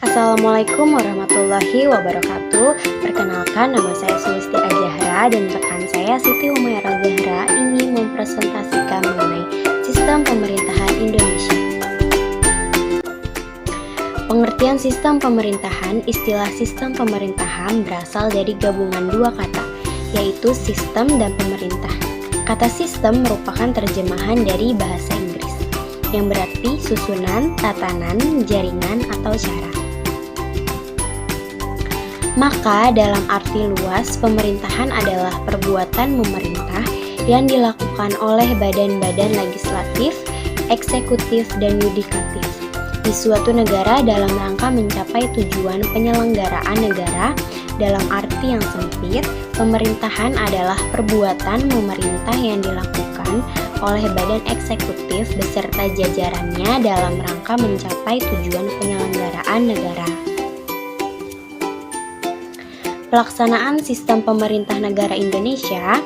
Assalamualaikum warahmatullahi wabarakatuh. Perkenalkan, nama saya Sulisti Azahra dan rekan saya Siti Humairah Zahra ingin mempresentasikan mengenai sistem pemerintahan Indonesia. Pengertian sistem pemerintahan. Istilah sistem pemerintahan berasal dari gabungan dua kata, yaitu sistem dan pemerintah. Kata sistem merupakan terjemahan dari bahasa Inggris, yang berarti susunan, tatanan, jaringan, atau cara. Maka dalam arti luas, pemerintahan adalah perbuatan memerintah yang dilakukan oleh badan-badan legislatif, eksekutif, dan yudikatif di suatu negara dalam rangka mencapai tujuan penyelenggaraan negara. Dalam arti yang sempit, pemerintahan adalah perbuatan memerintah yang dilakukan oleh badan eksekutif beserta jajarannya dalam rangka mencapai tujuan penyelenggaraan negara. Pelaksanaan sistem pemerintah negara Indonesia.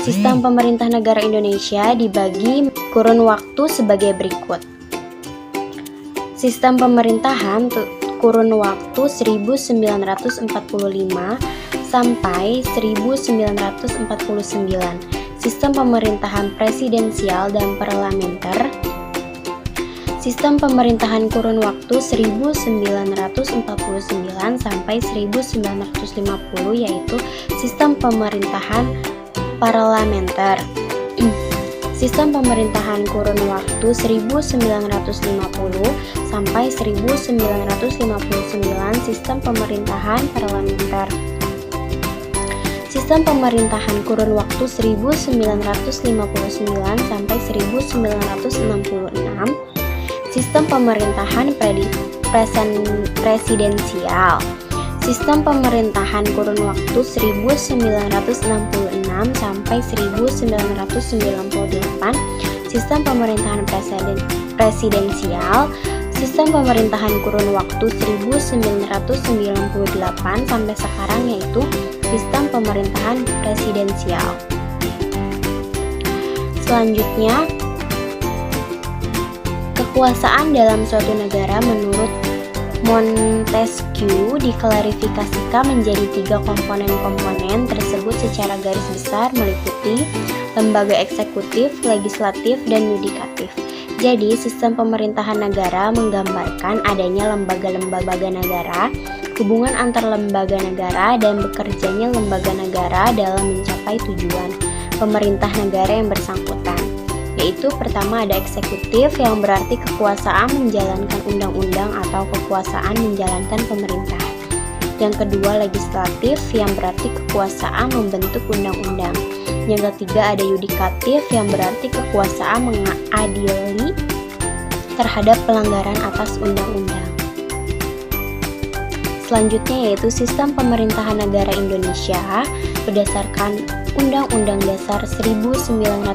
Sistem pemerintah negara Indonesia dibagi kurun waktu sebagai berikut. Sistem pemerintahan kurun waktu 1945 sampai 1949. Sistem pemerintahan presidensial dan parlementer. Sistem pemerintahan kurun waktu 1949 sampai 1950, yaitu sistem pemerintahan parlementer. Sistem pemerintahan kurun waktu 1950 sampai 1959, sistem pemerintahan parlementer. Sistem pemerintahan kurun waktu 1959 sampai 1966, sistem pemerintahan presidensial. Sistem pemerintahan kurun waktu 1966 sampai 1998, sistem pemerintahan presidensial. Sistem pemerintahan kurun waktu 1998 sampai sekarang, yaitu sistem pemerintahan presidensial. Selanjutnya, kekuasaan dalam suatu negara menurut Montesquieu diklarifikasikan menjadi 3 komponen tersebut secara garis besar meliputi lembaga eksekutif, legislatif, dan yudikatif. Jadi, sistem pemerintahan negara menggambarkan adanya lembaga-lembaga negara, hubungan antar lembaga negara, dan bekerjanya lembaga negara dalam mencapai tujuan pemerintah negara yang bersangkutan. Yaitu pertama ada eksekutif, yang berarti kekuasaan menjalankan undang-undang atau kekuasaan menjalankan pemerintah. Yang kedua legislatif, yang berarti kekuasaan membentuk undang-undang. Yang ketiga ada yudikatif, yang berarti kekuasaan mengadili terhadap pelanggaran atas undang-undang. Selanjutnya yaitu sistem pemerintahan negara Indonesia berdasarkan Undang-Undang Dasar 1945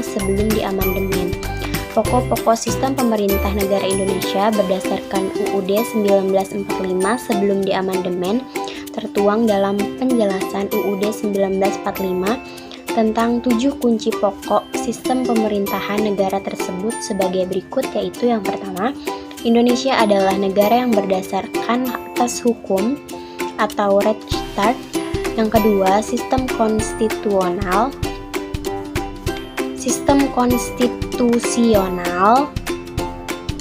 sebelum diamandemen. Pokok-pokok sistem pemerintah negara Indonesia berdasarkan UUD 1945 sebelum diamandemen tertuang dalam penjelasan UUD 1945 tentang 7 kunci pokok sistem pemerintahan negara tersebut sebagai berikut, yaitu yang pertama, Indonesia adalah negara yang berdasarkan atas hukum atau Rechtsstaat. Yang kedua, sistem konstitusional.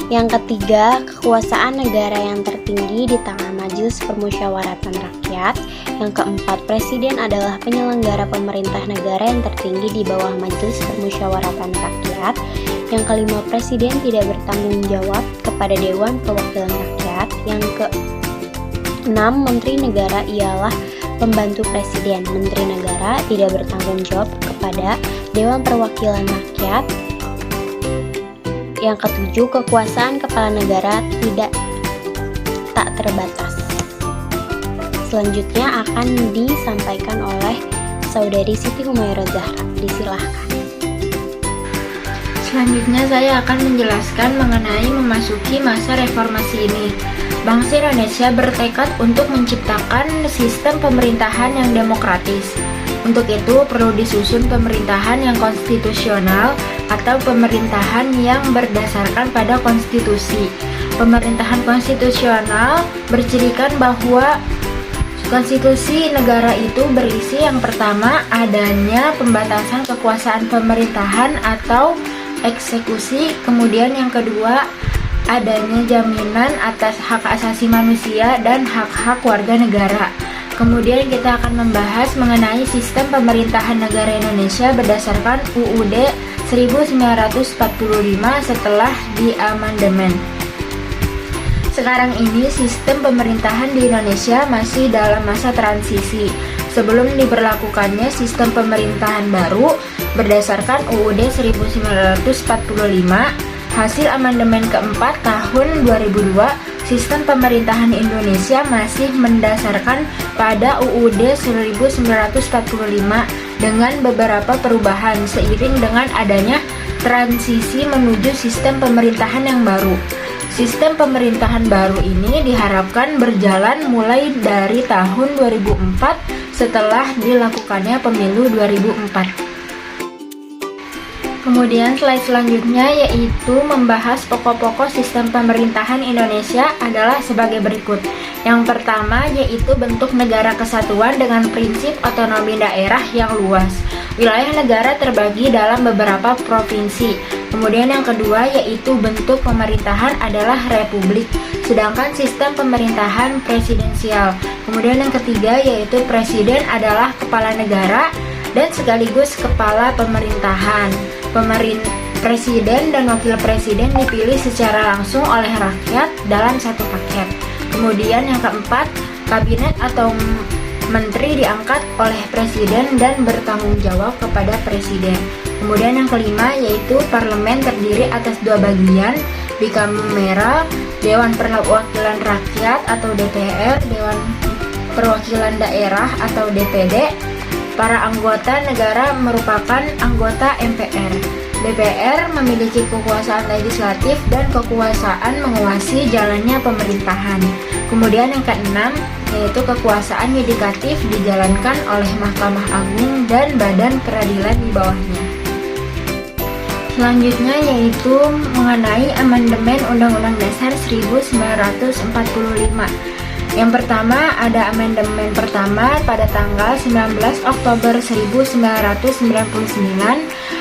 Yang ketiga, kekuasaan negara yang tertinggi di tangan Majelis Permusyawaratan Rakyat. Yang keempat, presiden adalah penyelenggara pemerintah negara yang tertinggi di bawah Majelis Permusyawaratan Rakyat. Yang kelima, presiden tidak bertanggung jawab kepada Dewan Perwakilan Rakyat. Yang keenam, menteri negara ialah pembantu presiden. Menteri negara tidak bertanggung jawab kepada Dewan Perwakilan Rakyat. Yang ketujuh, kekuasaan kepala negara tak terbatas. Selanjutnya akan disampaikan oleh Saudari Siti Humairah Zahra. Disilahkan. Selanjutnya saya akan menjelaskan mengenai memasuki masa reformasi ini. Bangsa Indonesia bertekad untuk menciptakan sistem pemerintahan yang demokratis. Untuk itu perlu disusun pemerintahan yang konstitusional atau pemerintahan yang berdasarkan pada konstitusi. Pemerintahan konstitusional bercirikan bahwa konstitusi negara itu berisi yang pertama adanya pembatasan kekuasaan pemerintahan atau eksekusi, kemudian yang kedua adanya jaminan atas hak asasi manusia dan hak-hak warga negara. Kemudian kita akan membahas mengenai sistem pemerintahan negara Indonesia berdasarkan UUD 1945 setelah diamandemen. Sekarang ini sistem pemerintahan di Indonesia masih dalam masa transisi sebelum diberlakukannya sistem pemerintahan baru berdasarkan UUD 1945 hasil amandemen keempat tahun 2002. Sistem pemerintahan Indonesia masih mendasarkan pada UUD 1945 dengan beberapa perubahan seiring dengan adanya transisi menuju sistem pemerintahan yang baru. Sistem pemerintahan baru ini diharapkan berjalan mulai dari tahun 2004 setelah dilakukannya pemilu 2004. Kemudian slide selanjutnya yaitu membahas pokok-pokok sistem pemerintahan Indonesia adalah sebagai berikut. Yang pertama yaitu bentuk negara kesatuan dengan prinsip otonomi daerah yang luas. Wilayah negara terbagi dalam beberapa provinsi. Kemudian yang kedua yaitu bentuk pemerintahan adalah republik, sedangkan sistem pemerintahan presidensial. Kemudian yang ketiga yaitu presiden adalah kepala negara dan sekaligus kepala pemerintahan. Presiden dan wakil presiden dipilih secara langsung oleh rakyat dalam satu paket. Kemudian yang keempat, kabinet atau menteri diangkat oleh presiden dan bertanggung jawab kepada presiden. Kemudian yang kelima yaitu parlemen terdiri atas dua bagian, bicameral, Dewan Perwakilan Rakyat atau DPR, Dewan Perwakilan Daerah atau DPD. Para anggota negara merupakan anggota MPR. DPR memiliki kekuasaan legislatif dan kekuasaan menguasai jalannya pemerintahan. Kemudian yang keenam yaitu kekuasaan yudikatif dijalankan oleh Mahkamah Agung dan badan peradilan di bawahnya. Selanjutnya yaitu mengenai amandemen Undang-Undang Dasar 1945. Yang pertama ada amandemen pertama pada tanggal 19 Oktober 1999,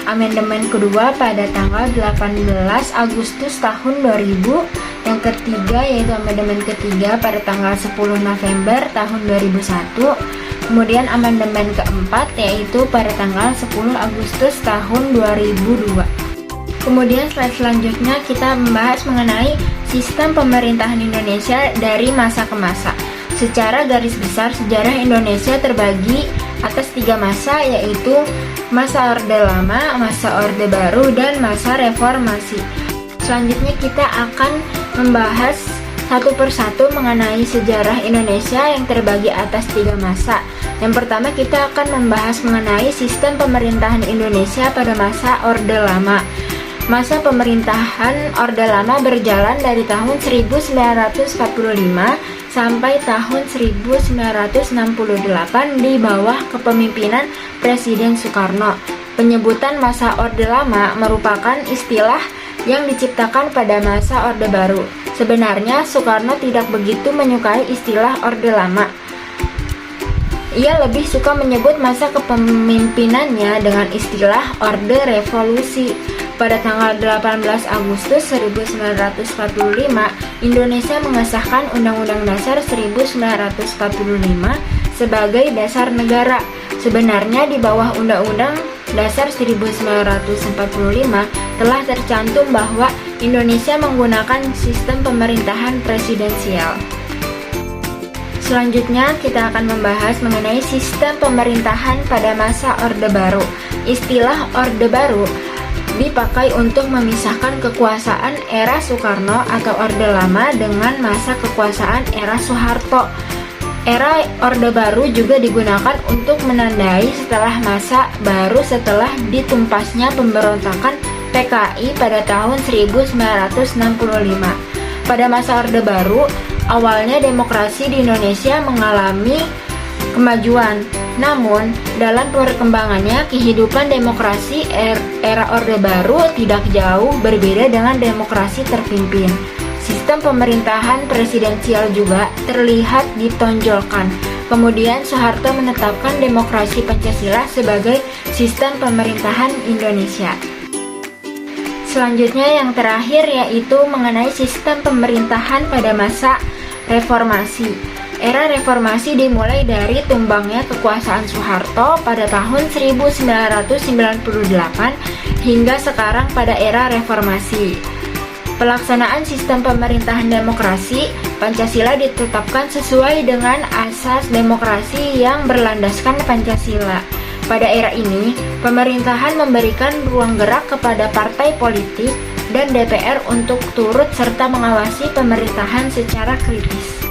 amandemen kedua pada tanggal 18 Agustus tahun 2000, yang ketiga yaitu amandemen ketiga pada tanggal 10 November tahun 2001, kemudian amandemen keempat yaitu pada tanggal 10 Agustus tahun 2002. Kemudian slide selanjutnya kita membahas mengenai sistem pemerintahan Indonesia dari masa ke masa. Secara garis besar sejarah Indonesia terbagi atas 3 masa yaitu masa Orde Lama, masa Orde Baru, dan masa Reformasi. Selanjutnya kita akan membahas satu persatu mengenai sejarah Indonesia yang terbagi atas 3 masa. Yang pertama kita akan membahas mengenai sistem pemerintahan Indonesia pada masa Orde Lama. Masa pemerintahan Orde Lama berjalan dari tahun 1945 sampai tahun 1968 di bawah kepemimpinan Presiden Soekarno. Penyebutan masa Orde Lama merupakan istilah yang diciptakan pada masa Orde Baru. Sebenarnya Soekarno tidak begitu menyukai istilah Orde Lama. Ia lebih suka menyebut masa kepemimpinannya dengan istilah Orde Revolusi. Pada tanggal 18 Agustus 1945, Indonesia mengesahkan Undang-Undang Dasar 1945 sebagai dasar negara. Sebenarnya di bawah Undang-Undang Dasar 1945 telah tercantum bahwa Indonesia menggunakan sistem pemerintahan presidensial. Selanjutnya kita akan membahas mengenai sistem pemerintahan pada masa Orde Baru. Istilah Orde Baru dipakai untuk memisahkan kekuasaan era Soekarno atau Orde Lama dengan masa kekuasaan era Soeharto. Era Orde Baru juga digunakan untuk menandai setelah masa baru setelah ditumpasnya pemberontakan PKI pada tahun 1965. Pada masa Orde Baru, awalnya demokrasi di Indonesia mengalami kemajuan. Namun, dalam perkembangannya, kehidupan demokrasi era Orde Baru tidak jauh berbeda dengan demokrasi terpimpin. Sistem pemerintahan presidensial juga terlihat ditonjolkan. Kemudian Soeharto menetapkan demokrasi Pancasila sebagai sistem pemerintahan Indonesia. Selanjutnya yang terakhir yaitu mengenai sistem pemerintahan pada masa reformasi. Era reformasi dimulai dari tumbangnya kekuasaan Soeharto pada tahun 1998 hingga sekarang pada era reformasi. Pelaksanaan sistem pemerintahan demokrasi, Pancasila ditetapkan sesuai dengan asas demokrasi yang berlandaskan Pancasila. Pada era ini, pemerintahan memberikan ruang gerak kepada partai politik dan DPR untuk turut serta mengawasi pemerintahan secara kritis.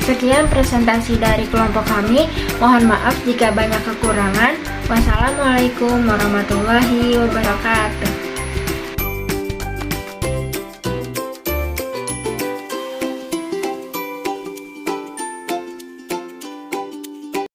Sekian presentasi dari kelompok kami. Mohon maaf jika banyak kekurangan. Wassalamualaikum warahmatullahi wabarakatuh.